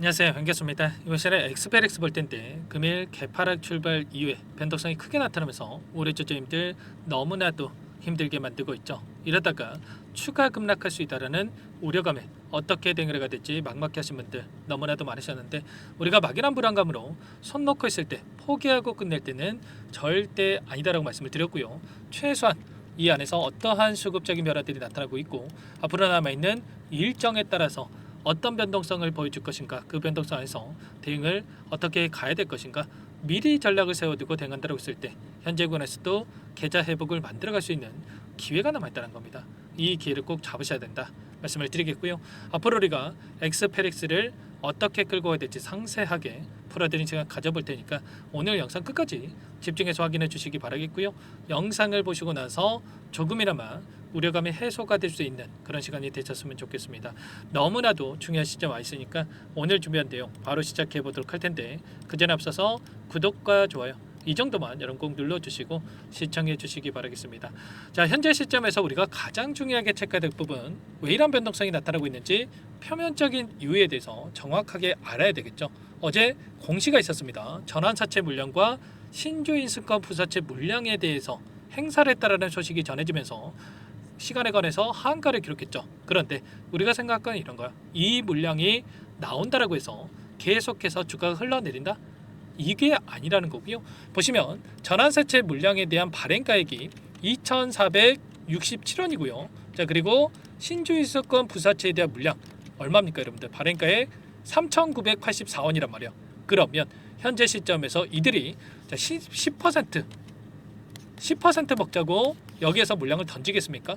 안녕하세요, 반갑습니다. 이번 시간에 엑스페렉스 볼 텐데 금일 개파락 출발 이후에 변동성이 크게 나타나면서 우리 투자자님들 너무나도 힘들게 만들고 있죠. 이러다가 추가 급락할 수 있다라는 우려감에 어떻게 대응을 해야 될지 막막해 하신 분들 너무나도 많으셨는데, 우리가 막연한 불안감으로 손 놓고 있을 때 포기하고 끝낼 때는 절대 아니다라고 말씀을 드렸고요. 최소한 이 안에서 어떠한 수급적인 변화들이 나타나고 있고 앞으로 남아있는 일정에 따라서 어떤 변동성을 보여줄 것인가, 그 변동성 안에서 대응을 어떻게 가야 될 것인가, 미리 전략을 세워두고 대응한다고 했을 때 현재 구간에서도 계좌 회복을 만들어갈 수 있는 기회가 남아있다는 겁니다. 이 기회를 꼭 잡으셔야 된다 말씀을 드리겠고요. 앞으로 우리가 엑스페렉스를 어떻게 끌고 가야 될지 상세하게 풀어드린 시간 가져볼 테니까 오늘 영상 끝까지 집중해서 확인해 주시기 바라겠고요. 영상을 보시고 나서 조금이나마 우려감이 해소가 될 수 있는 그런 시간이 되셨으면 좋겠습니다. 너무나도 중요한 시점 와 있으니까 오늘 준비한 내용 바로 시작해 보도록 할 텐데, 그 전에 앞서서 구독과 좋아요 이 정도만 여러분 꼭 눌러주시고 시청해 주시기 바라겠습니다. 자, 현재 시점에서 우리가 가장 중요하게 체크해야 될 부분, 왜 이런 변동성이 나타나고 있는지 표면적인 이유에 대해서 정확하게 알아야 되겠죠. 어제 공시가 있었습니다. 전환사채 물량과 신주인수권 부사채 물량에 대해서 행사를 했다라는 소식이 전해지면서 시간에 관해서 하한가를 기록했죠. 그런데 우리가 생각한 건 이런 거야. 이 물량이 나온다라고 해서 계속해서 주가가 흘러내린다? 이게 아니라는 거고요. 보시면 전환사채 물량에 대한 발행가액이 2,467원이고요. 자, 그리고 신주인수권 부사채에 대한 물량 얼마입니까, 여러분들? 발행가액 3,984원이란 말이야. 그러면 현재 시점에서 이들이 10% 먹자고 여기에서 물량을 던지겠습니까?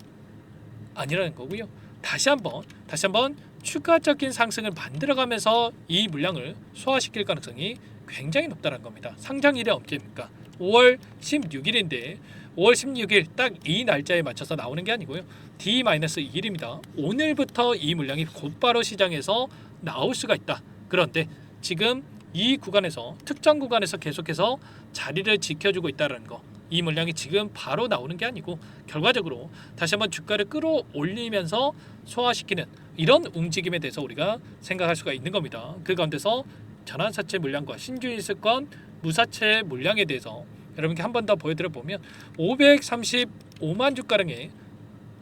아니라는 거고요. 다시 한번 추가적인 상승을 만들어가면서 이 물량을 소화시킬 가능성이 굉장히 높다는 겁니다. 상장일이 언제입니까? 5월 16일인데 5월 16일 딱 이 날짜에 맞춰서 나오는 게 아니고요. D-2일입니다. 오늘부터 이 물량이 곧바로 시장에서 나올 수가 있다. 그런데 지금 이 구간에서, 특정 구간에서 계속해서 자리를 지켜주고 있다는 거, 이 물량이 지금 바로 나오는 게 아니고 결과적으로 다시 한번 주가를 끌어올리면서 소화시키는 이런 움직임에 대해서 우리가 생각할 수가 있는 겁니다. 그 가운데서 전환사채 물량과 신주인수권 무사채 물량에 대해서 여러분께 한 번 더 보여드려 보면 535만 주가량의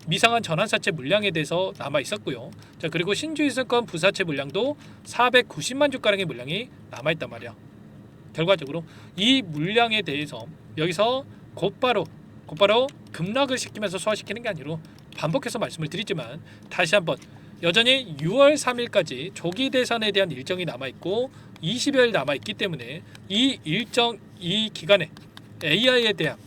미상한 전환사채 물량에 대해서 남아 있었고요. 자, 그리고 신주인수권 부사채 물량도 490만 주가량의 물량이 남아 있단 말이야. 결과적으로 이 물량에 대해서 여기서 곧바로 급락을 시키면서 소화시키는 게 아니고, 반복해서 말씀을 드리지만 다시 한번 여전히 6월 3일까지 조기 대선에 대한 일정이 남아있고 20여일 남아있기 때문에 이 일정, 이 기간에 AI에 대한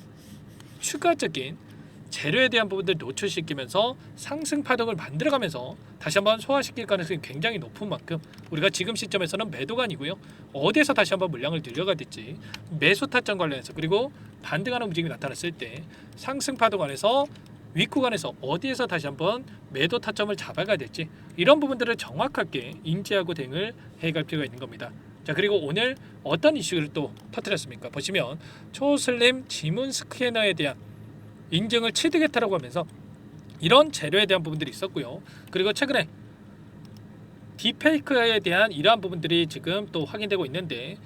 추가적인 재료에 대한 부분들 노출시키면서 상승 파동을 만들어가면서 다시 한번 소화시킬 가능성이 굉장히 높은 만큼 우리가 지금 시점에서는 매도가 아니고요. 어디에서 다시 한번 물량을 늘려가야 될지, 매수 타점 관련해서, 그리고 반등하는 움직임이 나타났을 때 상승 파동 안에서 윗구간에서 어디에서 다시 한번 매도 타점을 잡아가야 될지, 이런 부분들을 정확하게 인지하고 대응을 해갈 필요가 있는 겁니다. 자, 그리고 오늘 어떤 이슈를 또 터뜨렸습니까? 보시면 초슬림 지문 스캐너에 대한 인증을 취득했다라고 하면서 이런 재료에 대한 부분들이 있었고요. 그리고 최근에 딥페이크에 대한 이러한 부분들이 지금 또 확인되고 있는데,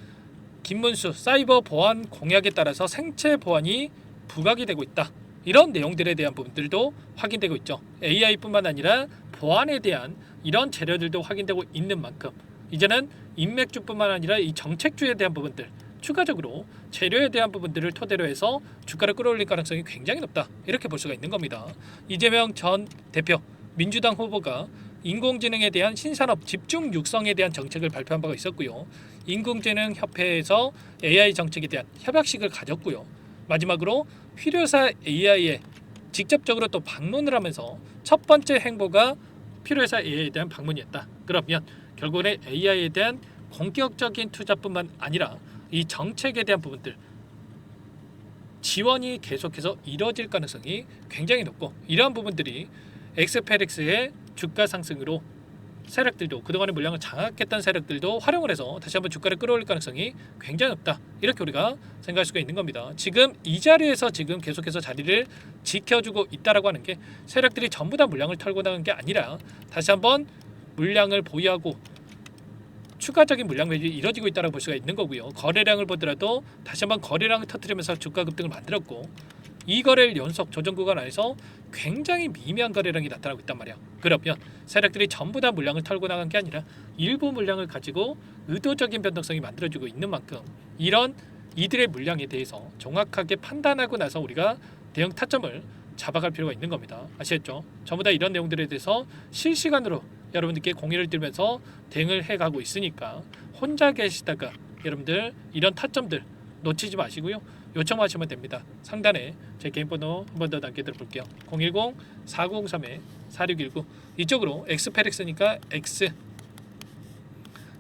김문수 사이버 보안 공약에 따라서 생체 보안이 부각이 되고 있다. 이런 내용들에 대한 부분들도 확인되고 있죠. AI뿐만 아니라 보안에 대한 이런 재료들도 확인되고 있는 만큼 이제는 인맥주뿐만 아니라 이 정책주에 대한 부분들, 추가적으로 재료에 대한 부분들을 토대로 해서 주가를 끌어올릴 가능성이 굉장히 높다, 이렇게 볼 수가 있는 겁니다. 이재명 전 대표 민주당 후보가 인공지능에 대한 신산업 집중 육성에 대한 정책을 발표한 바가 있었고요. 인공지능협회에서 AI 정책에 대한 협약식을 가졌고요. 마지막으로 필요사 AI에 직접적으로 또 방문을 하면서 첫 번째 행보가 필요사 AI에 대한 방문이었다. 그러면 결국에 AI에 대한 공격적인 투자뿐만 아니라 이 정책에 대한 부분들 지원이 계속해서 이뤄질 가능성이 굉장히 높고, 이러한 부분들이 엑스페렉스의 주가 상승으로 세력들도, 그동안의 물량을 장악했던 세력들도 활용을 해서 다시 한번 주가를 끌어올릴 가능성이 굉장히 높다, 이렇게 우리가 생각할 수가 있는 겁니다. 지금 이 자리에서 지금 계속해서 자리를 지켜주고 있다라고 하는 게 세력들이 전부 다 물량을 털고 나간 게 아니라 다시 한번 물량을 보유하고 추가적인 물량 매집이 이뤄지고 있다고 볼 수가 있는 거고요. 거래량을 보더라도 다시 한번 거래량을 터뜨리면서 주가 급등을 만들었고 이 거래일 연속 조정 구간 안에서 굉장히 미미한 거래량이 나타나고 있단 말이야. 그러면 세력들이 전부 다 물량을 털고 나간 게 아니라 일부 물량을 가지고 의도적인 변동성이 만들어지고 있는 만큼 이런 이들의 물량에 대해서 정확하게 판단하고 나서 우리가 대응 타점을 잡아갈 필요가 있는 겁니다. 아시겠죠? 전부 다 이런 내용들에 대해서 실시간으로 여러분들께 공유를 드리면서 대응을 해가고 있으니까 혼자 계시다가 여러분들 이런 타점들 놓치지 마시고요. 요청하시면 됩니다. 상단에 제 개인 번호 한 번 더 남겨드려 볼게요. 010-4903-4619 이쪽으로 엑스페렉스니까 X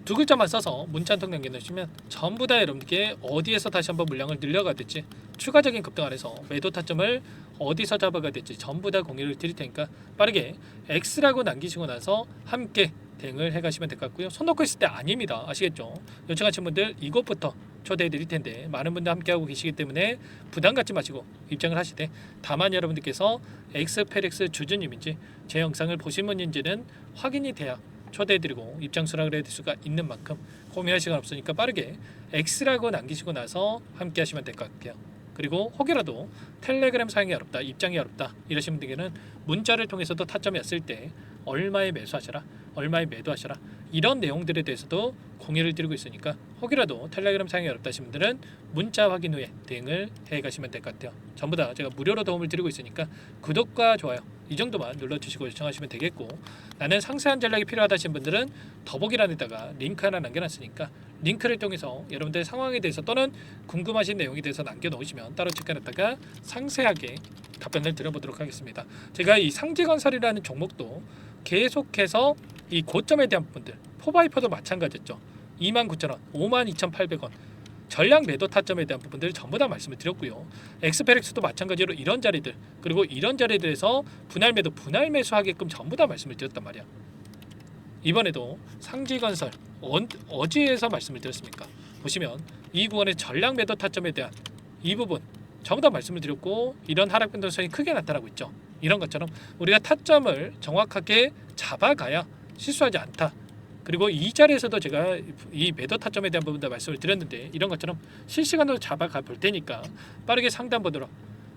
두 글자만 써서 문자 한 통 남겨주시면 전부 다 여러분들께 어디에서 다시 한번 물량을 늘려가 될지 추가적인 급등 안에서 매도 타점을 어디서 잡아가 될지 전부 다 공유를 드릴 테니까 빠르게 X라고 남기시고 나서 함께 대응을 해가시면 될 것 같고요. 손 놓고 있을 때 아닙니다. 아시겠죠? 요청하신 분들 이것부터 초대해 드릴 텐데 많은 분들 함께하고 계시기 때문에 부담 갖지 마시고 입장을 하시되 다만 여러분들께서 엑스페렉스 주주님인지 제 영상을 보신 분인지는 확인이 돼야 초대해드리고 입장 수락을 해드릴 수가 있는 만큼 고민할 시간 없으니까 빠르게 X라고 남기시고 나서 함께 하시면 될 것 같아요. 그리고 혹여라도 텔레그램 사용이 어렵다, 입장이 어렵다 이러신 분들에게는 문자를 통해서도 타점이 왔을 때 얼마에 매수하셔라, 얼마에 매도하셔라 이런 내용들에 대해서도 공유를 드리고 있으니까 혹이라도 텔레그램 사용이 어렵다 하신 분들은 문자 확인 후에 대응을 해가시면 될 것 같아요. 전부 다 제가 무료로 도움을 드리고 있으니까 구독과 좋아요 이 정도만 눌러주시고 요청하시면 되겠고 나는 상세한 전략이 필요하다 하신 분들은 더보기란에다가 링크 하나 남겨놨으니까 링크를 통해서 여러분들의 상황에 대해서 또는 궁금하신 내용에 대해서 남겨놓으시면 따로 체크해놨다가 상세하게 답변을 드려보도록 하겠습니다. 제가 이 상지건설이라는 종목도 계속해서 이 고점에 대한 부분들 포바이퍼도 마찬가지였죠. 29,000원, 52,800원 전량 매도 타점에 대한 부분들을 전부 다 말씀을 드렸고요. 엑스페렉스도 마찬가지로 이런 자리들 그리고 이런 자리들에서 분할 매도 분할 매수하게끔 전부 다 말씀을 드렸단 말이야. 이번에도 상지건설 어디에서 말씀을 드렸습니까? 보시면 이 구간의 전량 매도 타점에 대한 이 부분 전부 다 말씀을 드렸고 이런 하락 변동성이 크게 나타나고 있죠. 이런 것처럼 우리가 타점을 정확하게 잡아가야 실수하지 않다. 그리고 이 자리에서도 제가 이 매도 타점에 대한 부분도 말씀을 드렸는데 이런 것처럼 실시간으로 잡아가 볼 테니까 빠르게 상담 보도록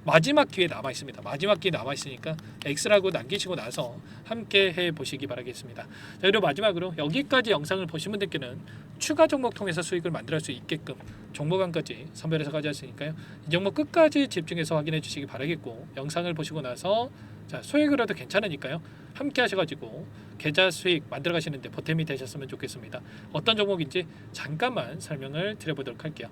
마지막 기회 남아 있습니다. 마지막 기회 남아 있으니까 X라고 남기시고 나서 함께 해 보시기 바라겠습니다. 자, 그리고 마지막으로 여기까지 영상을 보신 분들께는 추가 종목 통해서 수익을 만들어 수 있게끔 종목안까지 선별해서 가져왔으니까요. 이 종목 끝까지 집중해서 확인해 주시기 바라겠고 영상을 보시고 나서 자, 수익으로도 괜찮으니까요. 함께 하셔가지고 계좌 수익 만들어 가시는데 보탬이 되셨으면 좋겠습니다. 어떤 종목인지 잠깐만 설명을 드려보도록 할게요.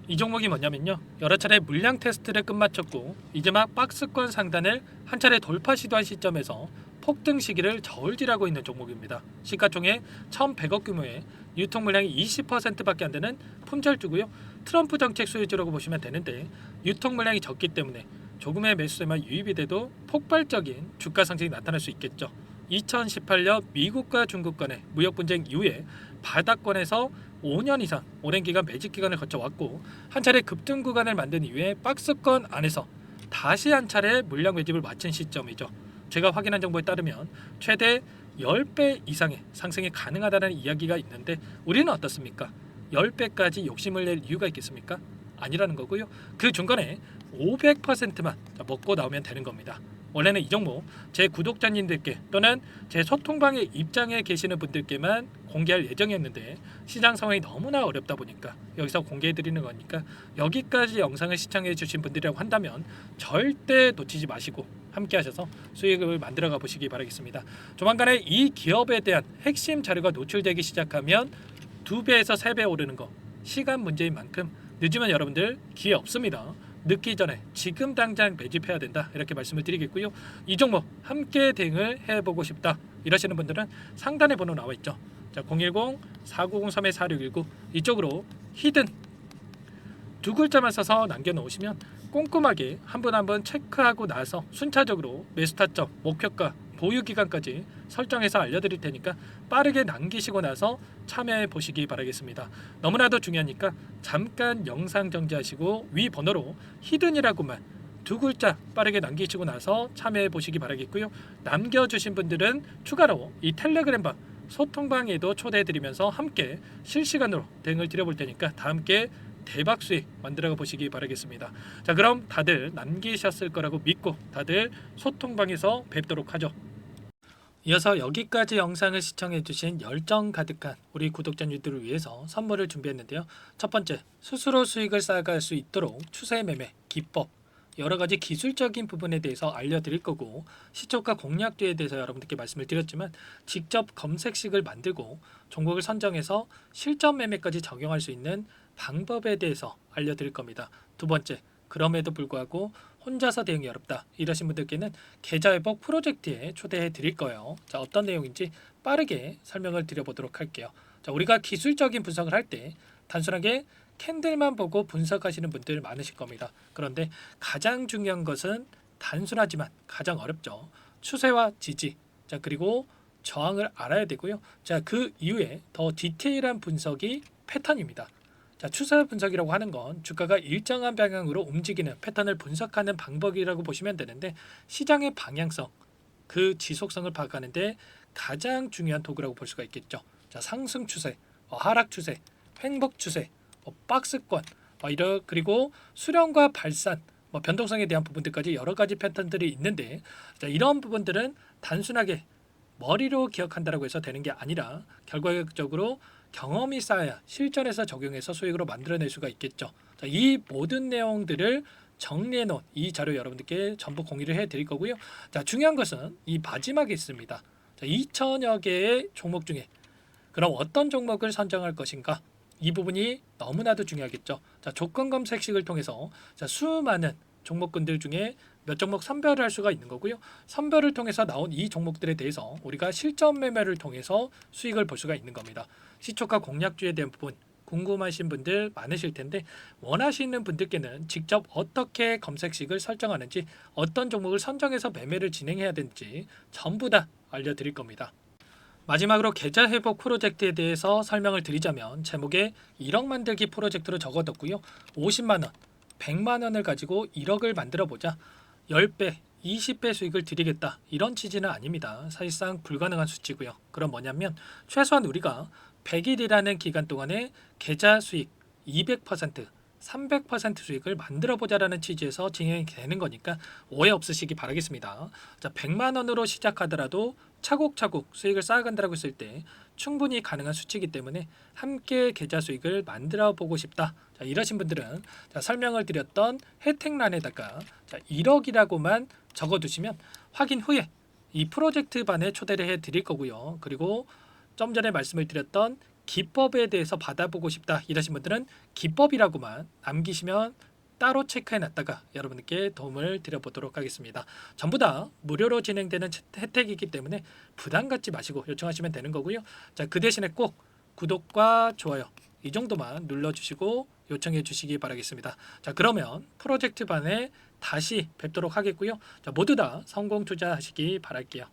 이 종목이 뭐냐면요. 여러 차례 물량 테스트를 끝마쳤고 이제 막 박스권 상단을 한 차례 돌파 시도한 시점에서 폭등 시기를 저울질하고 있는 종목입니다. 시가총액 1,100억 규모의 유통 물량이 20%밖에 안 되는 품절주고요. 트럼프 정책 수혜주라고 보시면 되는데 유통 물량이 적기 때문에 조금의 매수세만 유입이 돼도 폭발적인 주가 상승이 나타날 수 있겠죠. 2018년 미국과 중국 간의 무역 분쟁 이후에 바닥권에서 5년 이상 오랜 기간 매집 기간을 거쳐왔고 한 차례 급등 구간을 만든 이후에 박스권 안에서 다시 한 차례 물량 매집을 마친 시점이죠. 제가 확인한 정보에 따르면 최대 10배 이상의 상승이 가능하다는 이야기가 있는데 우리는 어떻습니까? 10배까지 욕심을 낼 이유가 있겠습니까? 아니라는 거고요. 그 중간에 500%만 먹고 나오면 되는 겁니다. 원래는 이 종목 제 구독자님들께 또는 제 소통방에 입장에 계시는 분들께만 공개할 예정이었는데 시장 상황이 너무나 어렵다 보니까 여기서 공개해드리는 거니까 여기까지 영상을 시청해 주신 분들이라고 한다면 절대 놓치지 마시고 함께 하셔서 수익을 만들어가 보시기 바라겠습니다. 조만간에 이 기업에 대한 핵심 자료가 노출되기 시작하면 2배에서 3배 오르는 거 시간 문제인 만큼 늦으면 여러분들 기회 없습니다. 늦기 전에 지금 당장 매집해야 된다 이렇게 말씀을 드리겠고요. 이 종목 함께 대응을 해보고 싶다 이러시는 분들은 상단에 번호 나와 있죠. 자, 010-4903-4619 이쪽으로 히든 두 글자만 써서 남겨놓으시면 꼼꼼하게 한 분 한 분 체크하고 나서 순차적으로 매수 타점, 목표가, 보유 기간까지 설정해서 알려드릴 테니까 빠르게 남기시고 나서 참여해 보시기 바라겠습니다. 너무나도 중요하니까 잠깐 영상 정지하시고 위 번호로 히든이라고만 두 글자 빠르게 남기시고 나서 참여해 보시기 바라겠고요. 남겨주신 분들은 추가로 이 텔레그램방 소통방에도 초대해드리면서 함께 실시간으로 대응을 드려볼 테니까 다 함께 대박 수익 만들어 보시기 바라겠습니다. 자, 그럼 다들 남기셨을 거라고 믿고 다들 소통방에서 뵙도록 하죠. 이어서 여기까지 영상을 시청해주신 열정 가득한 우리 구독자님들을 위해서 선물을 준비했는데요. 첫 번째, 스스로 수익을 쌓아갈 수 있도록 추세 매매 기법, 여러 가지 기술적인 부분에 대해서 알려드릴 거고, 시초가 공략주에 대해서 여러분들께 말씀을 드렸지만 직접 검색식을 만들고 종목을 선정해서 실전 매매까지 적용할 수 있는 방법에 대해서 알려드릴 겁니다. 두 번째, 그럼에도 불구하고 혼자서 대응이 어렵다 이러신 분들께는 계좌회복 프로젝트에 초대해 드릴 거예요. 자, 어떤 내용인지 빠르게 설명을 드려보도록 할게요. 자, 우리가 기술적인 분석을 할 때 단순하게 캔들만 보고 분석하시는 분들 많으실 겁니다. 그런데 가장 중요한 것은 단순하지만 가장 어렵죠. 추세와 지지, 자, 그리고 저항을 알아야 되고요. 자, 그 이후에 더 디테일한 분석이 패턴입니다. 자, 추세 분석이라고 하는 건 주가가 일정한 방향으로 움직이는 패턴을 분석하는 방법이라고 보시면 되는데, 시장의 방향성, 그 지속성을 파악하는데 가장 중요한 도구라고 볼 수가 있겠죠. 자, 상승 추세, 하락 추세, 횡복 추세, 박스권, 그리고 수렴과 발산, 변동성에 대한 부분들까지 여러 가지 패턴들이 있는데, 자, 이런 부분들은 단순하게 머리로 기억한다고 해서 되는 게 아니라 결과적으로 경험이 쌓아야 실전에서 적용해서 수익으로 만들어낼 수가 있겠죠. 자, 이 모든 내용들을 정리해 놓은 이 자료 여러분들께 전부 공유를 해 드릴 거고요. 자, 중요한 것은 이 마지막에 있습니다. 자, 2천여 개의 종목 중에 그럼 어떤 종목을 선정할 것인가? 이 부분이 너무나도 중요하겠죠. 자, 조건 검색식을 통해서 자, 수많은 종목군들 중에 몇 종목 선별을 할 수가 있는 거고요. 선별을 통해서 나온 이 종목들에 대해서 우리가 실전 매매를 통해서 수익을 볼 수가 있는 겁니다. 시초가 공략주에 대한 부분 궁금하신 분들 많으실 텐데, 원하시는 분들께는 직접 어떻게 검색식을 설정하는지, 어떤 종목을 선정해서 매매를 진행해야 되는지 전부 다 알려드릴 겁니다. 마지막으로 계좌 회복 프로젝트에 대해서 설명을 드리자면, 제목에 1억 만들기 프로젝트로 적어뒀고요. 50만 원, 100만 원을 가지고 1억을 만들어 보자. 10배, 20배 수익을 드리겠다. 이런 취지는 아닙니다. 사실상 불가능한 수치고요. 그럼 뭐냐면 최소한 우리가 100일이라는 기간 동안에 계좌 수익 200%, 300% 수익을 만들어 보자라는 취지에서 진행이 되는 거니까 오해 없으시기 바라겠습니다. 자, 100만 원으로 시작하더라도 차곡차곡 수익을 쌓아간다고 했을 때 충분히 가능한 수치이기 때문에 함께 계좌 수익을 만들어 보고 싶다. 자, 이러신 분들은 자, 설명을 드렸던 혜택란에다가 자, 1억이라고만 적어두시면 확인 후에 이 프로젝트 반에 초대를 해 드릴 거고요. 그리고 좀 전에 말씀을 드렸던 기법에 대해서 받아보고 싶다 이러신 분들은 기법이라고만 남기시면 따로 체크해 놨다가 여러분께 도움을 드려보도록 하겠습니다. 전부 다 무료로 진행되는 혜택이기 때문에 부담 갖지 마시고 요청하시면 되는 거고요. 자, 그 대신에 꼭 구독과 좋아요 이 정도만 눌러주시고 요청해 주시기 바라겠습니다. 자, 그러면 프로젝트 반에 다시 뵙도록 하겠고요. 자, 모두 다 성공 투자하시기 바랄게요.